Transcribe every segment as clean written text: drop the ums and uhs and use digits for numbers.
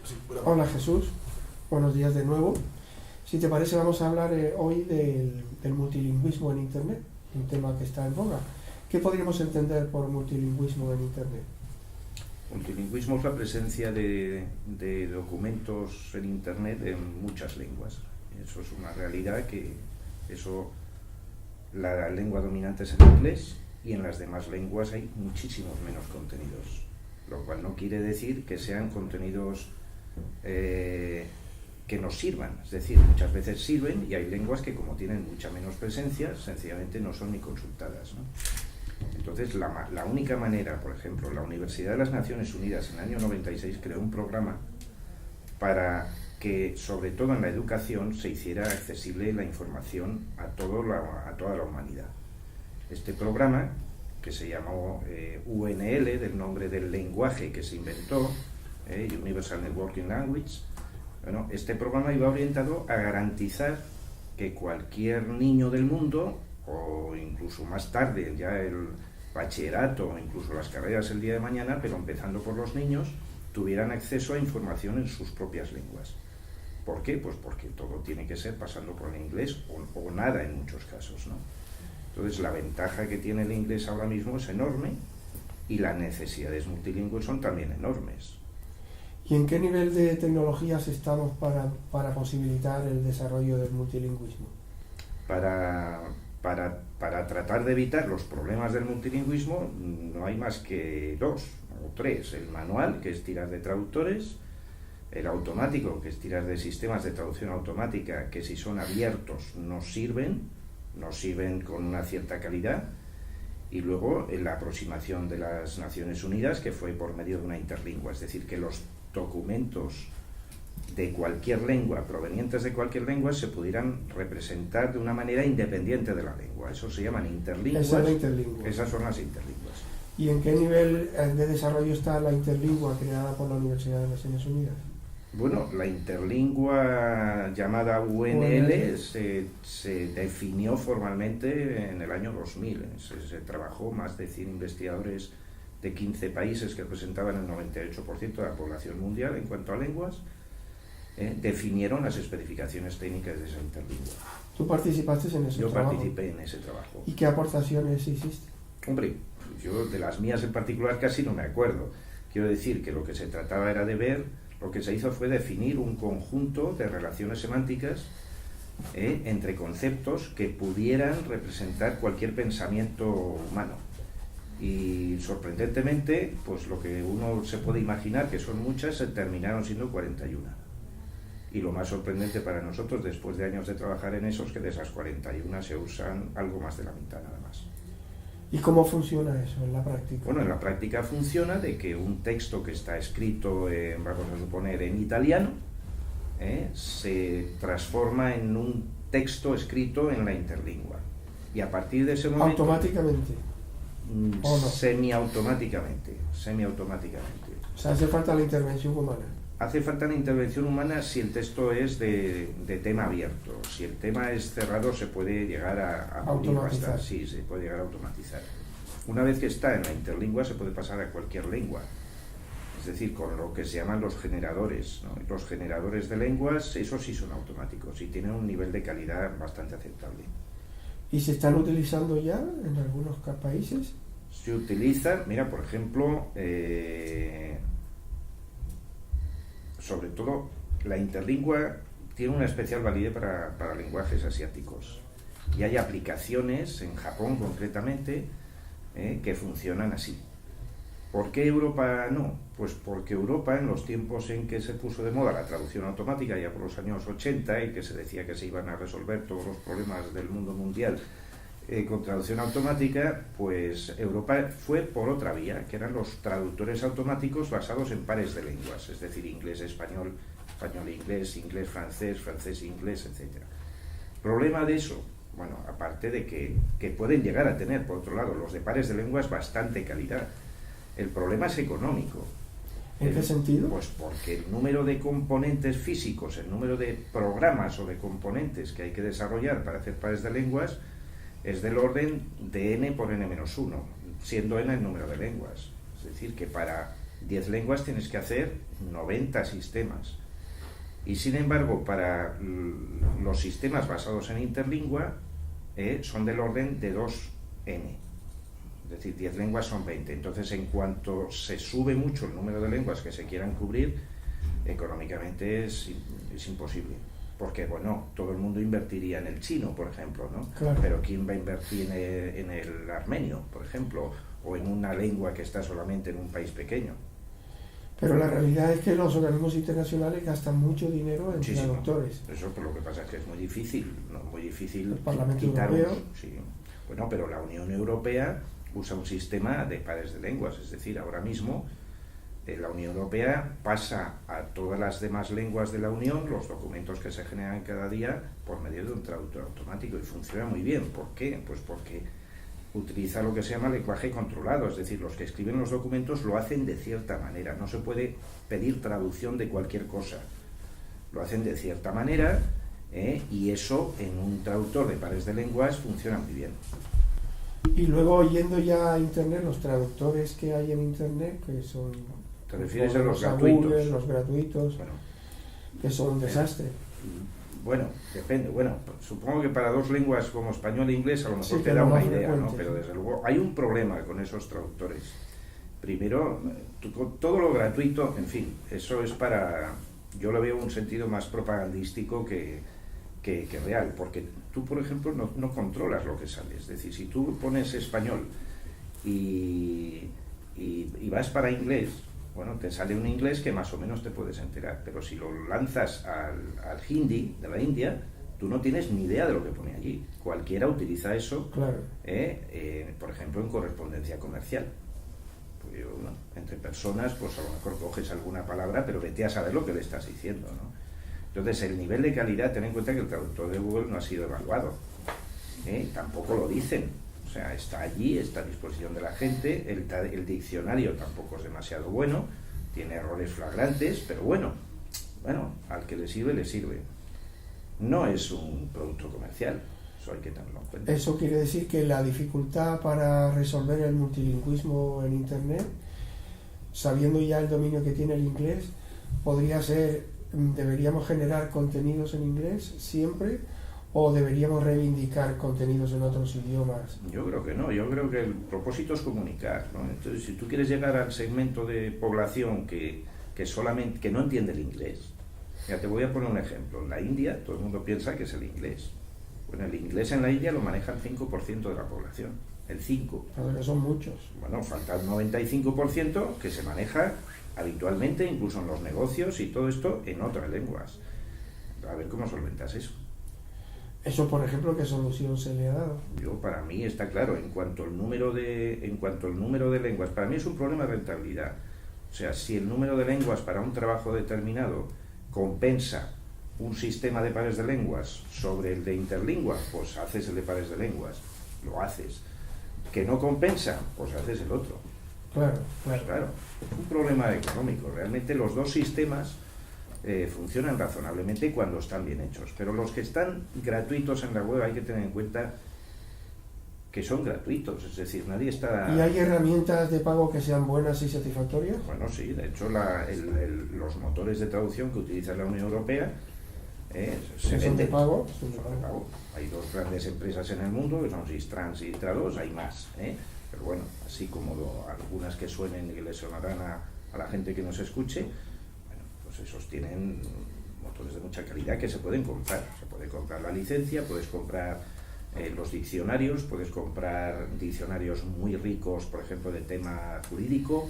Sí, bueno. Hola Jesús, buenos días de nuevo. Si te parece vamos a hablar hoy del multilingüismo en Internet, un tema que está en boga. ¿Qué podríamos entender por multilingüismo en Internet? Multilingüismo es la presencia de documentos en Internet en muchas lenguas. Eso es una realidad la lengua dominante es el inglés y en las demás lenguas hay muchísimos menos contenidos, lo cual no quiere decir que sean contenidos que nos sirvan. Es decir, muchas veces sirven y hay lenguas que, como tienen mucha menos presencia, sencillamente no son ni consultadas, ¿no? Entonces, la única manera, por ejemplo, la Universidad de las Naciones Unidas en el año 96 creó un programa para que, sobre todo en la educación, se hiciera accesible la información a toda la humanidad. Este programa, que se llamó UNL, del nombre del lenguaje que se inventó, Universal Networking Language, bueno, este programa iba orientado a garantizar que cualquier niño del mundo, o incluso más tarde, ya el bachillerato o incluso las carreras el día de mañana, pero empezando por los niños, tuvieran acceso a información en sus propias lenguas. ¿Por qué? Pues porque todo tiene que ser pasando por el inglés o nada en muchos casos, ¿no? Entonces la ventaja que tiene el inglés ahora mismo es enorme y las necesidades multilingües son también enormes. ¿Y en qué nivel de tecnologías estamos para posibilitar el desarrollo del multilingüismo? Para tratar de evitar los problemas del multilingüismo no hay más que dos o tres: el manual, que es tirar de traductores; el automático, que es tirar de sistemas de traducción automática que, si son abiertos, no sirven con una cierta calidad; y luego la aproximación de las Naciones Unidas, que fue por medio de una interlingua, es decir, que los documentos de cualquier lengua, provenientes de cualquier lengua, se pudieran representar de una manera independiente de la lengua. Eso se llaman interlinguas. Esas son las interlinguas. ¿Y en qué nivel de desarrollo está la interlingua creada por la Universidad de las Naciones Unidas? Bueno, la interlingua llamada UNL se definió formalmente en el año 2000. Se trabajó, más de 100 investigadores de 15 países que representaban el 98% de la población mundial en cuanto a lenguas, definieron las especificaciones técnicas de esa interlingua. ¿Tú participaste en ese trabajo? Yo participé en ese trabajo. ¿Y qué aportaciones hiciste? Hombre, yo de las mías en particular casi no me acuerdo. Quiero decir que lo que se trataba era de ver, lo que se hizo fue definir un conjunto de relaciones semánticas entre conceptos que pudieran representar cualquier pensamiento humano. Y sorprendentemente, pues lo que uno se puede imaginar, que son muchas, se terminaron siendo 41. Y lo más sorprendente para nosotros, después de años de trabajar en eso, es que de esas 41 se usan algo más de la mitad nada más. ¿Y cómo funciona eso en la práctica? Bueno, en la práctica funciona de que un texto que está escrito, vamos a suponer, en italiano, se transforma en un texto escrito en la interlingua. Y a partir de ese momento... ¿Automáticamente? ¿O no? Semiautomáticamente. O sea, hace falta la intervención humana. Hace falta la intervención humana si el texto es de tema abierto. Si el tema es cerrado, se puede llegar a automatizar. Sí, se puede llegar a automatizar. Una vez que está en la interlingua, se puede pasar a cualquier lengua. Es decir, con lo que se llaman los generadores, ¿no? Los generadores de lenguas, esos sí son automáticos y tienen un nivel de calidad bastante aceptable. ¿Y se están utilizando ya en algunos países? Se utilizan, mira, por ejemplo, sobre todo la interlingua tiene una especial validez para lenguajes asiáticos. Y hay aplicaciones, en Japón concretamente, que funcionan así. ¿Por qué Europa no? Pues porque Europa, en los tiempos en que se puso de moda la traducción automática, ya por los años 80, y que se decía que se iban a resolver todos los problemas del mundo mundial con traducción automática, pues Europa fue por otra vía, que eran los traductores automáticos basados en pares de lenguas, es decir, inglés-español, español-inglés, inglés-francés, francés-inglés, etc. ¿Problema de eso? Bueno, aparte de que pueden llegar a tener, por otro lado, los de pares de lenguas bastante calidad. El problema es económico. ¿En qué sentido? Pues porque el número de componentes físicos, el número de programas o de componentes que hay que desarrollar para hacer pares de lenguas es del orden de n por n-1, siendo n el número de lenguas. Es decir, que para 10 lenguas tienes que hacer 90 sistemas. Y sin embargo, para los sistemas basados en interlingua son del orden de 2n. Es decir, 10 lenguas son 20. Entonces, en cuanto se sube mucho el número de lenguas que se quieran cubrir, económicamente es imposible. Porque, bueno, todo el mundo invertiría en el chino, por ejemplo, ¿no? Claro. Pero ¿quién va a invertir en el armenio, por ejemplo? O en una lengua que está solamente en un país pequeño. Pero la realidad es que los organismos internacionales gastan mucho dinero en Muchísimo. traductores. Eso, pero lo que pasa es que es muy difícil, ¿no? Muy difícil El Parlamento quitar Europeo. sí. Bueno, pero la Unión Europea usa un sistema de pares de lenguas, es decir, ahora mismo la Unión Europea pasa a todas las demás lenguas de la Unión los documentos que se generan cada día por medio de un traductor automático y funciona muy bien. ¿Por qué? Pues porque utiliza lo que se llama lenguaje controlado, es decir, los que escriben los documentos lo hacen de cierta manera, no se puede pedir traducción de cualquier cosa, lo hacen de cierta manera y eso en un traductor de pares de lenguas funciona muy bien. Y luego, yendo ya a Internet, los traductores que hay en Internet, que son... ¿Te refieres a los Google, gratuitos? los gratuitos, Bueno, que son un desastre. bueno, depende. Bueno, supongo que para dos lenguas como español e inglés a lo mejor Sí, te da lo una más idea, ¿no? frecuente. Pero desde luego hay un problema con esos traductores. Primero, todo lo gratuito, en fin, eso es para... Yo lo veo en un sentido más propagandístico que real, porque tú, por ejemplo, no controlas lo que sale. Es decir, si tú pones español y vas para inglés, bueno, te sale un inglés que más o menos te puedes enterar, pero si lo lanzas al hindi de la India, tú no tienes ni idea de lo que pone allí. Cualquiera utiliza eso, Claro. por ejemplo, en correspondencia comercial. Pues bueno, entre personas, pues a lo mejor coges alguna palabra, pero vete a saber lo que le estás diciendo, ¿no? Entonces, el nivel de calidad, ten en cuenta que el traductor de Google no ha sido evaluado. Tampoco lo dicen. O sea, está allí, está a disposición de la gente. El diccionario tampoco es demasiado bueno. Tiene errores flagrantes, pero bueno, al que le sirve, le sirve. No es un producto comercial. Eso hay que tenerlo en cuenta. Eso quiere decir que la dificultad para resolver el multilingüismo en Internet, sabiendo ya el dominio que tiene el inglés, podría ser... ¿Deberíamos generar contenidos en inglés siempre o deberíamos reivindicar contenidos en otros idiomas? Yo creo que no, yo creo que el propósito es comunicar, ¿no? Entonces, si tú quieres llegar al segmento de población que no entiende el inglés, ya te voy a poner un ejemplo. En la India todo el mundo piensa que es el inglés. Bueno, el inglés en la India lo maneja el 5% de la población, el 5%. Claro que son muchos. Bueno, falta el 95% que se maneja habitualmente, incluso en los negocios y todo esto, en otras lenguas. A ver cómo solventas eso. Eso, por ejemplo, ¿qué solución se le ha dado? Para mí está claro, en cuanto al número de lenguas, para mí es un problema de rentabilidad. O sea, si el número de lenguas para un trabajo determinado compensa un sistema de pares de lenguas sobre el de interlingua, pues haces el de pares de lenguas, lo haces. Que no compensa, pues haces el otro. Claro. Claro, es un problema económico. Realmente los dos sistemas funcionan razonablemente cuando están bien hechos, pero los que están gratuitos en la web hay que tener en cuenta que son gratuitos, es decir, nadie está... ¿Y hay herramientas de pago que sean buenas y satisfactorias? Bueno, sí, de hecho los motores de traducción que utiliza la Unión Europea se ¿Son de venden. pago? Son de pago. Hay dos grandes empresas en el mundo, que son Sistrans y Trados, hay más, pero bueno, así como algunas que suenen y que le sonarán a la gente que nos escuche, bueno, pues esos tienen motores de mucha calidad que se pueden comprar. Se puede comprar la licencia, puedes comprar los diccionarios, puedes comprar diccionarios muy ricos, por ejemplo, de tema jurídico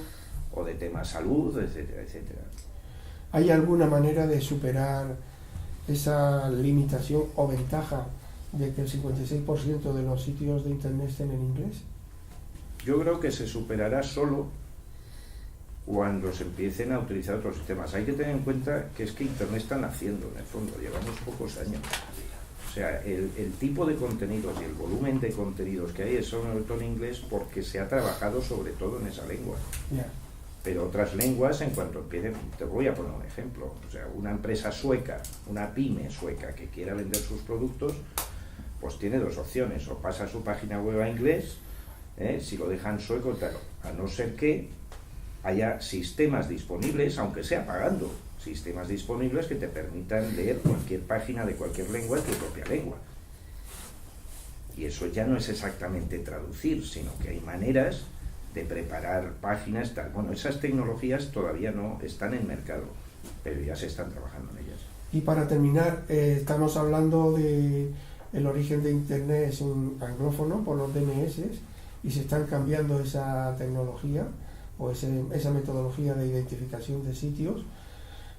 o de tema salud, etcétera, etcétera. ¿Hay alguna manera de superar esa limitación o ventaja de que el 56% de los sitios de Internet estén en inglés? Yo creo que se superará solo cuando se empiecen a utilizar otros sistemas. Hay que tener en cuenta que es que Internet está naciendo, en el fondo, llevamos pocos años. O sea, el tipo de contenidos y el volumen de contenidos que hay es sobre todo en inglés porque se ha trabajado sobre todo en esa lengua. Yeah. Pero otras lenguas, en cuanto empiecen, te voy a poner un ejemplo, o sea, una empresa sueca, una pyme sueca que quiera vender sus productos, pues tiene dos opciones, o pasa su página web a inglés, si lo dejan sueco, claro, a no ser que haya sistemas disponibles, aunque sea pagando, sistemas disponibles que te permitan leer cualquier página de cualquier lengua en tu propia lengua. Y eso ya no es exactamente traducir, sino que hay maneras de preparar páginas, tal. Bueno, esas tecnologías todavía no están en mercado, pero ya se están trabajando en ellas. Y para terminar, estamos hablando de el origen de Internet es un anglófono por los DNS y se están cambiando esa tecnología o esa metodología de identificación de sitios.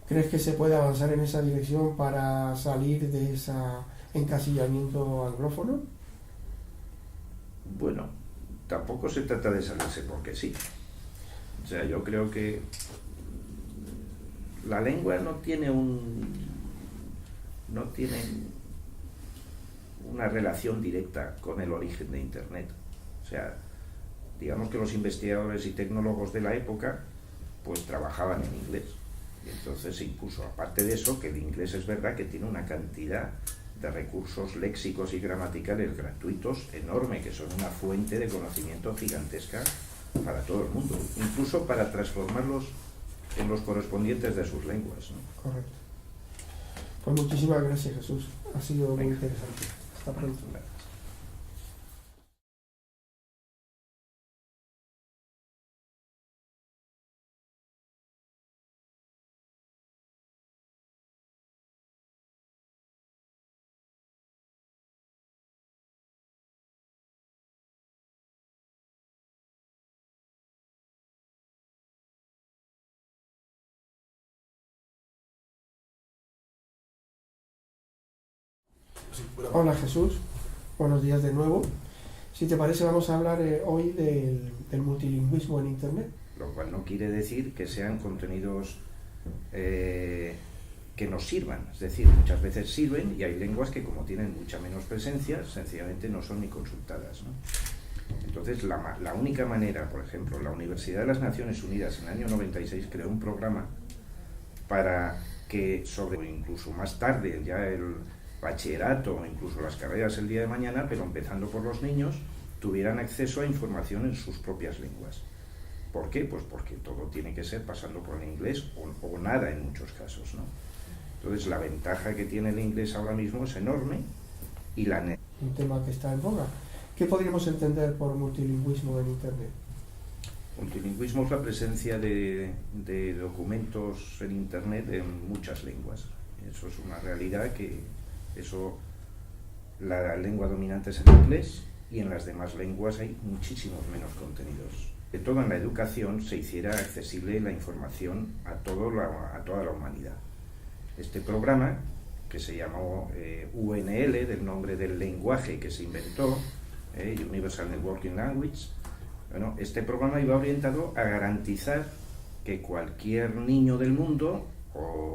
¿Crees que se puede avanzar en esa dirección para salir de ese encasillamiento anglófono? Bueno, tampoco se trata de salirse porque sí. O sea, yo creo que la lengua no tiene una relación directa con el origen de Internet. O sea, digamos que los investigadores y tecnólogos de la época pues trabajaban en inglés. Y entonces se impuso, aparte de eso, que el inglés es verdad que tiene una cantidad de recursos léxicos y gramaticales gratuitos enorme, que son una fuente de conocimiento gigantesca para todo el mundo, incluso para transformarlos en los correspondientes de sus lenguas, ¿no? Correcto. Pues muchísimas gracias, Jesús. Ha sido muy Venga. interesante. Hasta pronto. Gracias. Hola, Jesús. Buenos días de nuevo. Si te parece, vamos a hablar hoy del multilingüismo en Internet. Lo cual no quiere decir que sean contenidos que nos sirvan. Es decir, muchas veces sirven y hay lenguas que, como tienen mucha menos presencia, sencillamente no son ni consultadas, ¿no? Entonces, la única manera, por ejemplo, la Universidad de las Naciones Unidas en el año 96 creó un programa para que, o incluso más tarde, ya el bachillerato o incluso las carreras el día de mañana, pero empezando por los niños, tuvieran acceso a información en sus propias lenguas. ¿Por qué? Pues porque todo tiene que ser pasando por el inglés o nada en muchos casos, ¿no? Entonces la ventaja que tiene el inglés ahora mismo es enorme y un tema que está en boga. ¿Qué podríamos entender por multilingüismo en Internet? Multilingüismo es la presencia de documentos en Internet en muchas lenguas. Eso es una realidad la lengua dominante es el inglés y en las demás lenguas hay muchísimos menos contenidos. De todo en la educación se hiciera accesible la información a toda la humanidad. Este programa, que se llamó UNL, del nombre del lenguaje que se inventó, Universal Networking Language, bueno, este programa iba orientado a garantizar que cualquier niño del mundo o